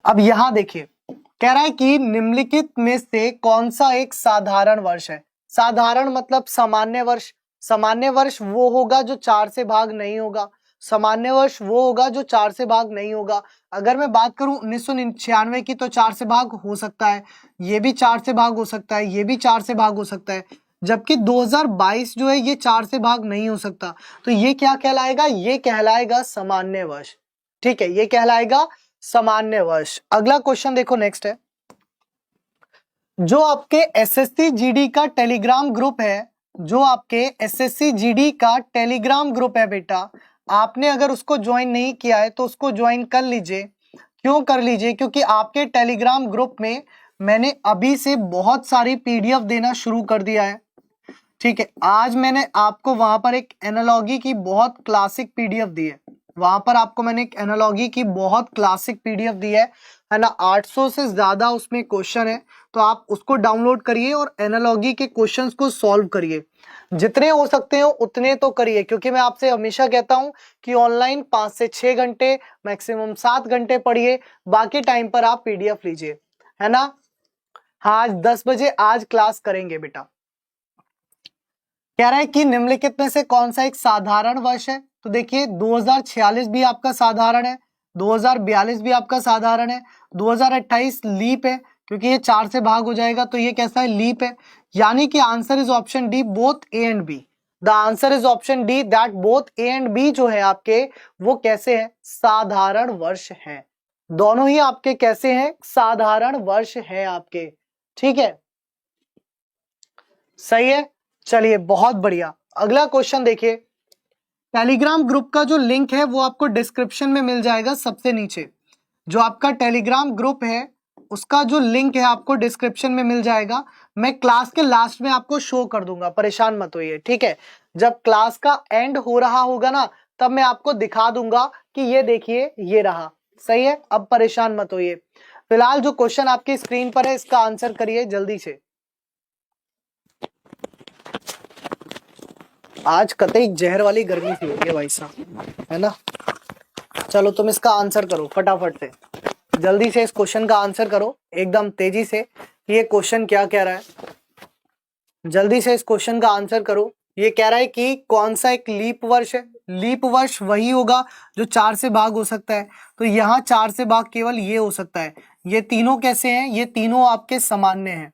अब यहां देखिए, कह रहा है कि निम्नलिखित में से कौन सा एक साधारण वर्ष है। साधारण मतलब सामान्य वर्ष। सामान्य वर्ष वो होगा जो 4 से भाग नहीं होगा। सामान्य वर्ष वो होगा जो 4 से भाग नहीं होगा। अगर मैं बात करूं 1996 की, तो 4 से भाग हो सकता है, ये भी 4 से भाग हो सकता है, ये भी 4 से भाग हो सकता है। जबकि 2022 जो है ये 4 से भाग नहीं हो सकता। तो ये क्या कहलाएगा? ये कहलाएगा सामान्य वर्ष। ठीक है, ये कहलाएगा सामान्य वर्ष। अगला क्वेश्चन देखो, नेक्स्ट है, जो आपके एसएससी जीडी का टेलीग्राम ग्रुप है, जो आपके एसएससी जीडी का टेलीग्राम ग्रुप है बेटा, आपने अगर उसको ज्वाइन नहीं किया है तो उसको ज्वाइन कर लीजिए। क्यों कर लीजिए? क्योंकि आपके टेलीग्राम ग्रुप में मैंने अभी से बहुत सारी पीडीएफ देना शुरू कर दिया है। ठीक है, आज मैंने आपको वहां पर एक एनालॉजी की बहुत क्लासिक पीडीएफ दी है। वहां पर आपको मैंने एक एनालॉजी की बहुत क्लासिक पीडीएफ दी है ना। 800 से ज्यादा उसमें क्वेश्चन है, तो आप उसको डाउनलोड करिए और एनालॉजी के क्वेश्चंस को सॉल्व करिए। जितने हो सकते हो उतने तो करिए, क्योंकि मैं आपसे हमेशा कहता हूं कि ऑनलाइन 5 से 6 घंटे, मैक्सिमम 7 घंटे पढ़िए, बाकी टाइम पर आप पीडीएफ लीजिए, है ना। हाँ, आज 10 बजे आज क्लास करेंगे बेटा। कह रहा है कि निम्नलिखित में से कौन सा एक साधारण वर्ष है। तो देखिए 2046 भी आपका साधारण है, 2042 भी आपका साधारण है, 2028 लीप है, क्योंकि ये 4 से भाग हो जाएगा, तो ये कैसा है? लीप है। यानी कि answer is option D, both A and B. The answer is option D, that both A and B जो है आपके, वो कैसे है? साधारण वर्ष है। दोनों ही आपके कैसे हैं? साधारण वर्ष है आपके। ठीक है, सही है। चलिए, बहुत बढ़िया। अगला क्वेश्चन देखिए, टेलीग्राम ग्रुप का जो लिंक है वो आपको डिस्क्रिप्शन में मिल जाएगा सबसे नीचे। जो आपका टेलीग्राम ग्रुप है उसका जो लिंक है आपको डिस्क्रिप्शन में मिल जाएगा। मैं क्लास के लास्ट में आपको शो कर दूंगा, परेशान मत होइए। ठीक है, जब क्लास का एंड हो रहा होगा ना, तब मैं आपको दिखा दूंगा कि ये देखिए ये रहा। सही है, अब परेशान मत होइए। फिलहाल जो क्वेश्चन आपकी स्क्रीन पर है इसका आंसर करिए जल्दी से। आज कतई जहर वाली गर्मी थी ये भाई साहब, है ना। चलो तुम इसका आंसर करो फटाफट से, जल्दी से इस क्वेश्चन का आंसर करो एकदम तेजी से। ये क्वेश्चन क्या कह रहा है, जल्दी से इस क्वेश्चन का आंसर करो। ये कह रहा है कि कौन सा एक लीप वर्ष है। लीप वर्ष वही होगा जो 4 से भाग हो सकता है। तो यहाँ 4 से भाग केवल ये हो सकता है। ये तीनों कैसे हैं? ये तीनों आपके सामान्य हैं।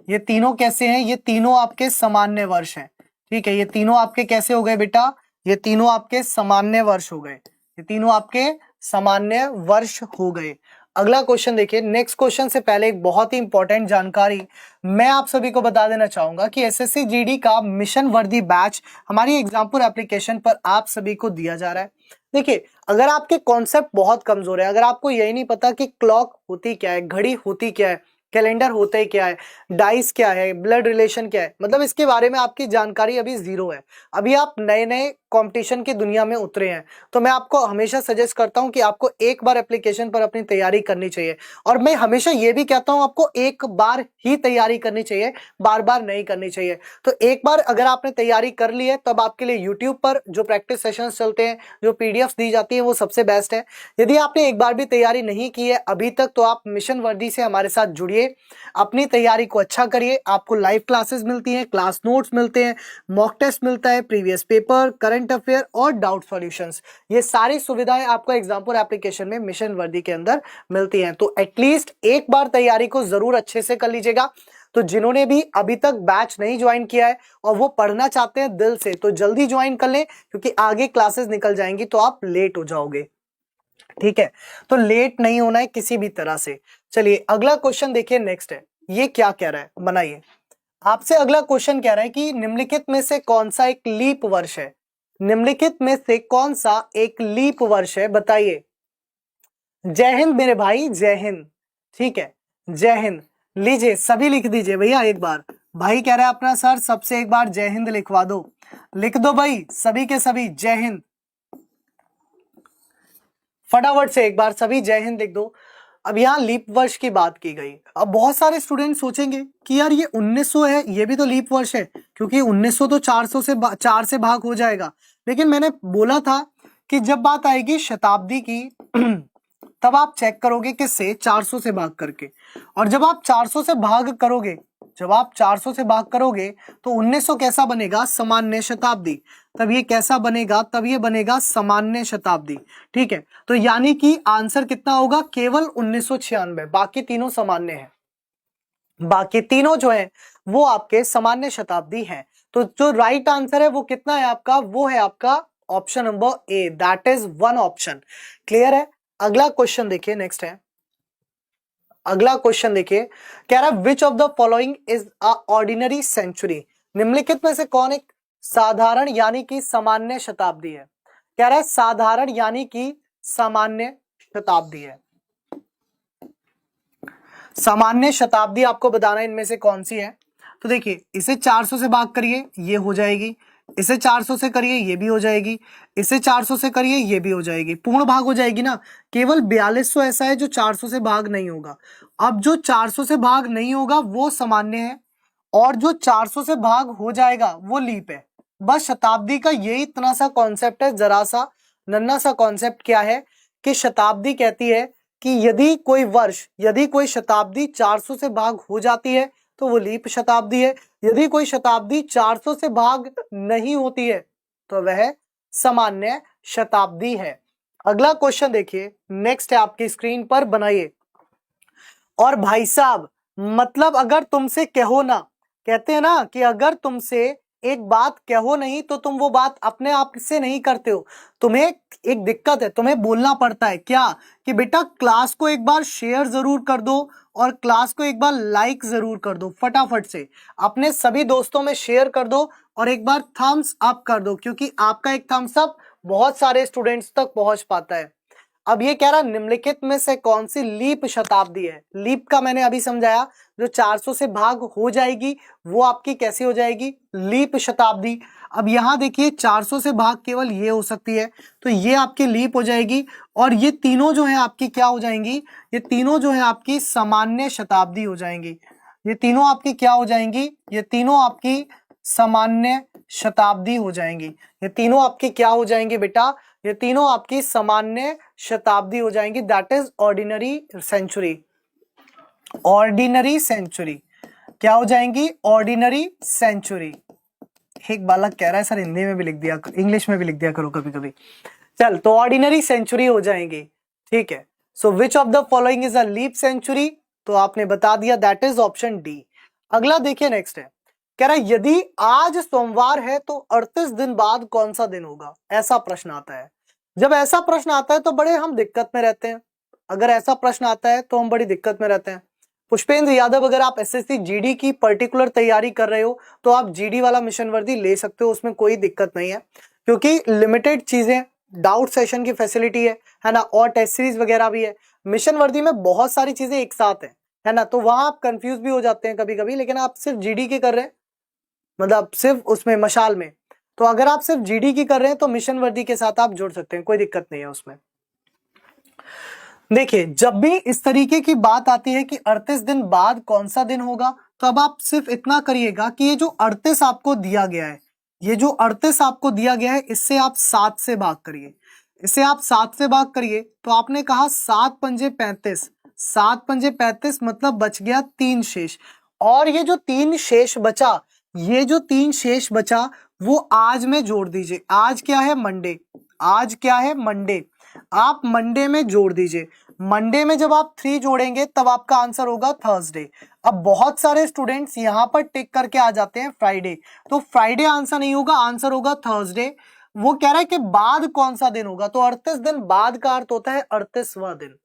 ये तीनों कैसे हैं? ये तीनों आपके सामान्य वर्ष हैं। ठीक है, ये तीनों आपके कैसे हो गए बेटा? ये तीनों आपके सामान्य वर्ष हो गए। ये तीनों आपके सामान्य वर्ष हो गए। अगला क्वेश्चन देखिए। नेक्स्ट क्वेश्चन से पहले एक बहुत ही इंपॉर्टेंट जानकारी मैं आप सभी को बता देना चाहूंगा कि एसएससी जीडी का मिशन वर्दी बैच हमारी एग्जाम्पल एप्लीकेशन पर आप सभी को दिया जा रहा है। देखिए, अगर आपके कॉन्सेप्ट बहुत कमजोर है, अगर आपको यही नहीं पता कि क्लॉक होती क्या है, घड़ी होती क्या है, कैलेंडर होता ही क्या है, डाइस क्या है, ब्लड रिलेशन क्या है, मतलब इसके बारे में आपकी जानकारी अभी जीरो है, अभी आप नए नए कंपटीशन की दुनिया में उतरे हैं, तो मैं आपको हमेशा सजेस्ट करता हूं कि आपको एक बार एप्लीकेशन पर अपनी तैयारी करनी चाहिए। और मैं हमेशा ये भी कहता हूं आपको एक बार ही तैयारी करनी चाहिए, बार बार नहीं करनी चाहिए। तो एक बार अगर आपने तैयारी कर ली है तब आपके लिए यूट्यूब पर जो प्रैक्टिस सेशंस चलते हैं, जो पीडीएफ दी जाती है, वो सबसे बेस्ट है। यदि आपने एक बार भी तैयारी नहीं की है अभी तक, तो आप मिशन वर्दी से हमारे साथ जुड़िए, अपनी तैयारी को अच्छा करिए। आपको लाइव क्लासेस मिलती हैं, क्लास नोट्स मिलते हैं, मॉक टेस्ट मिलता है, प्रीवियस पेपर, करंट अफेयर और डाउट सॉल्यूशंस, ये सारी सुविधाएं आपको एग्जाम्पल एप्लीकेशन में मिशन वर्दी के अंदर मिलती हैं। तो एटलीस्ट एक बार तैयारी को जरूर अच्छे से कर लीजिएगा। तो जिन्होंने भी अभी तक बैच नहीं ज्वाइन किया है और वो पढ़ना चाहते हैं दिल से, तो जल्दी ज्वाइन कर लें, क्योंकि आगे क्लासेस निकल जाएंगी तो आप लेट हो जाओगे। ठीक है, तो लेट नहीं होना है किसी भी तरह से। चलिए अगला क्वेश्चन देखिए, नेक्स्ट है। ये क्या कह रहा है, बनाइए। आपसे अगला क्वेश्चन कह रहा है कि निम्नलिखित में से कौन सा एक लीप वर्ष है। निम्नलिखित में से कौन सा एक लीप वर्ष है, बताइए। जय हिंद मेरे भाई, जय हिंद। ठीक है, जय हिंद लीजिए, सभी लिख दीजिए भैया एक बार। भाई कह रहा है अपना सर सबसे एक बार जय हिंद लिखवा दो, लिख दो भाई, सभी के सभी जय हिंद, फटाफट से एक बार सभी जय हिंद लिख दो। अब यहाँ लीप वर्ष की बात की गई। अब बहुत सारे स्टूडेंट सोचेंगे कि यार ये 1900 है, ये भी तो लीप वर्ष है, क्योंकि 1900 तो 400 से 4 से भाग हो जाएगा। लेकिन मैंने बोला था कि जब बात आएगी शताब्दी की तब आप चेक करोगे किससे, 400 से भाग करके। और जब आप 400 से भाग करोगे, जब आप 400 से भाग करोगे तो 1900 कैसा बनेगा, सामान्य शताब्दी। तब ये कैसा बनेगा, तब ये बनेगा सामान्य शताब्दी। ठीक है, तो यानी कि आंसर कितना होगा, केवल 1996, बाकी तीनों सामान्य है, बाकी तीनों जो है वो आपके सामान्य शताब्दी हैं। तो जो राइट आंसर है वो कितना है आपका, वो है आपका option number A, that is 1 option. Clear है। अगला क्वेश्चन देखिए, नेक्स्ट है, अगला क्वेश्चन देखिए, कह रहा है which of the following is a ordinary century. निम्नलिखित में से कौन एक साधारण यानी कि सामान्य शताब्दी है। कह रहा है साधारण यानी कि सामान्य शताब्दी है। सामान्य शताब्दी आपको बताना है इनमें से कौन सी है। तो देखिए, इसे 400 से भाग करिए, ये हो जाएगी, इसे 400 से करिए, ये भी हो जाएगी, इसे 400 से करिए, ये भी हो जाएगी, पूर्ण भाग हो जाएगी ना। केवल 4200 ऐसा है जो 400 से भाग नहीं होगा। अब जो 400 से भाग नहीं होगा वो सामान्य है, और जो 400 से भाग हो जाएगा वो लीप है। बस शताब्दी का यही इतना सा कॉन्सेप्ट है, जरा सा नन्ना सा कॉन्सेप्ट क्या है कि शताब्दी कहती है कि यदि कोई वर्ष, यदि कोई शताब्दी 400 से भाग हो जाती है तो वो लीप शताब्दी है, यदि कोई शताब्दी 400 से भाग नहीं होती है तो वह सामान्य शताब्दी है। अगला क्वेश्चन देखिए, नेक्स्ट है आपकी स्क्रीन पर, बनाइए। और भाई साहब, मतलब अगर तुमसे कहो ना, कहते हैं ना कि अगर तुमसे एक बात कहो नहीं तो तुम वो बात अपने आप से नहीं करते हो। तुम्हें एक दिक्कत है, तुम्हें बोलना पड़ता है क्या, कि बेटा क्लास को एक बार शेयर जरूर कर दो और क्लास को एक बार लाइक जरूर कर दो, फटाफट से अपने सभी दोस्तों में शेयर कर दो और एक बार थम्स अप कर दो, क्योंकि आपका एक थम्स अप बहुत सारे स्टूडेंट्स तक पहुंच पाता है। अब ये कह रहा निम्नलिखित में से कौन सी लीप शताब्दी है। लीप का मैंने अभी समझाया, जो 400 से भाग हो जाएगी वो आपकी कैसी हो जाएगी, लीप शताब्दी। अब यहां देखिए 400 से भाग केवल ये हो सकती है, तो ये आपकी लीप हो जाएगी, और ये तीनों जो है आपकी क्या हो जाएंगी, ये तीनों जो है आपकी सामान्य शताब्दी हो जाएंगी। ये तीनों आपकी क्या हो जाएंगी, ये तीनों आपकी सामान्य शताब्दी हो जाएंगी। ये तीनों आपकी क्या हो जाएंगी बेटा, ये तीनों आपकी सामान्य शताब्दी हो जाएंगी, that is ordinary century. Ordinary century क्या हो जाएंगी, ऑर्डिनरी सेंचुरी। एक बालक कह रहा है सर हिंदी में भी लिख दिया, इंग्लिश में भी लिख दिया करो कभी कभी। चल, तो ऑर्डिनरी सेंचुरी हो जाएंगी। ठीक है, so which of the following is a leap century, तो आपने बता दिया, दैट इज ऑप्शन डी। अगला देखिए, नेक्स्ट है, कह रहा है यदि आज सोमवार है तो 38 दिन बाद कौन सा दिन होगा। ऐसा प्रश्न आता है। जब ऐसा प्रश्न आता है तो बड़े हम दिक्कत में रहते हैं। अगर ऐसा प्रश्न आता है तो हम बड़ी दिक्कत में रहते हैं। पुष्पेंद्र यादव, अगर आप एसएससी जीडी की पर्टिकुलर तैयारी कर रहे हो तो आप जीडी वाला मिशन वर्दी ले सकते हो, उसमें कोई दिक्कत नहीं है, क्योंकि लिमिटेड चीजें, डाउट सेशन की फैसिलिटी है ना, और टेस्ट सीरीज वगैरह भी है। मिशन वर्दी में बहुत सारी चीजें एक साथ है ना, तो वहां आप कंफ्यूज भी हो जाते हैं कभी कभी। लेकिन आप सिर्फ जीडी की कर रहे हैं, मतलब सिर्फ उसमें मशाल में, तो अगर आप सिर्फ जीडी की कर रहे हैं तो मिशन वर्दी के साथ आप जुड़ सकते हैं, कोई दिक्कत नहीं है उसमें। देखिए, जब भी इस तरीके की बात आती है कि 38 दिन बाद कौन सा दिन होगा, तो अब आप सिर्फ इतना करिएगा कि ये जो 38 आपको दिया गया है, ये जो 38 आपको दिया गया है, इससे आप 7 से भाग करिए। इसे आप 7 से भाग करिए, तो आपने कहा 7 पंजे 35, 7 पंजे 35 मतलब बच गया 3 शेष। और ये जो 3 शेष बचा, ये जो 3 शेष बचा वो आज में जोड़ दीजिए। आज क्या है, मंडे। आज क्या है, मंडे। आप मंडे में जोड़ दीजिए। मंडे में जब आप 3 जोड़ेंगे तब आपका आंसर होगा थर्सडे। अब बहुत सारे स्टूडेंट्स यहां पर टिक करके आ जाते हैं फ्राइडे, तो फ्राइडे आंसर नहीं होगा, आंसर होगा थर्सडे। वो कह रहा है कि बाद कौन सा दिन होगा, तो 38 दिन बाद का अर्थ होता है 38वां दिन,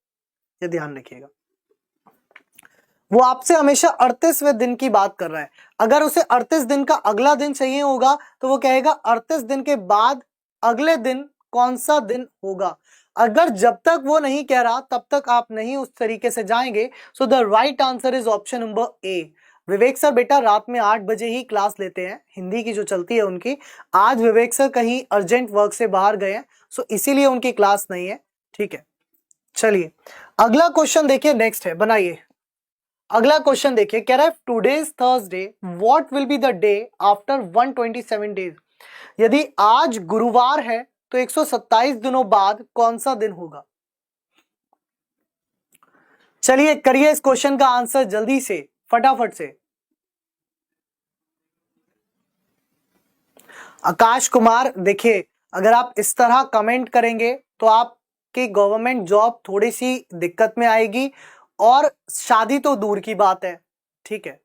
ये ध्यान रखिएगा। वो आपसे हमेशा 38वें दिन की बात कर रहा है। अगर उसे 38 दिन का अगला दिन चाहिए होगा तो वो कहेगा 38 दिन के बाद अगले दिन कौन सा दिन होगा। अगर जब तक वो नहीं कह रहा तब तक आप नहीं उस तरीके से जाएंगे। So the right answer is option number A. Vivek sir बेटा रात में 8 बजे ही क्लास लेते हैं, हिंदी की जो चलती है उनकी। आज विवेक सर कहीं अर्जेंट वर्क से बाहर गए हैं, सो इसीलिए उनकी क्लास नहीं है। ठीक है, चलिए अगला क्वेश्चन देखिए, नेक्स्ट है, बनाइए। अगला क्वेश्चन देखिए, कह रहा है today is Thursday, what will be the day after 127 days. यदि आज गुरुवार है तो 127 दिनों बाद कौन सा दिन होगा। चलिए करिए इस क्वेश्चन का आंसर जल्दी से, फटाफट से। आकाश कुमार, देखिए अगर आप इस तरह कमेंट करेंगे तो आपकी गवर्नमेंट जॉब थोड़ी सी दिक्कत में आएगी, और शादी तो दूर की बात है, ठीक है।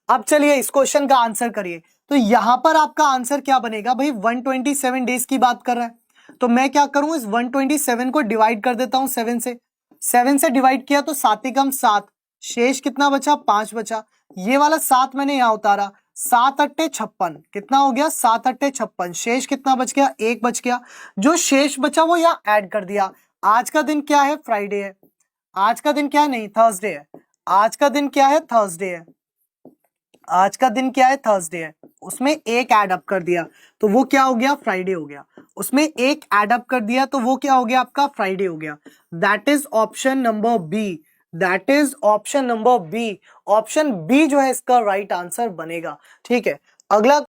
अब चलिए इस क्वेश्चन का आंसर करिए। तो यहां पर आपका आंसर क्या बनेगा भाई, 127 डेज की बात कर रहा है, तो मैं क्या करूं, इस 127 को डिवाइड कर देता हूं 7 से। 7 से डिवाइड किया तो 7 शेष कितना बचा, 5 बचा। ये वाला 7 मैंने यहां उतारा, 7 अट्टे 56, कितना हो गया, 7 अट्टे 56। शेष कितना बच गया, 1 बच गया। जो शेष बचा वो यहाँ ऐड कर दिया। आज का दिन क्या है, फ्राइडे है। आज का दिन क्या है, नहीं थर्सडे है। आज का दिन क्या है, थर्सडे है। आज का दिन क्या है, थर्सडे है। उसमें एक ऐड अप कर दिया तो वो क्या हो गया, फ्राइडे हो गया। उसमें एक ऐड अप कर दिया तो वो क्या हो गया, आपका फ्राइडे हो गया। That is option number B. That is option number B. Option B जो है इसका राइट आंसर बनेगा, ठीक है। अगला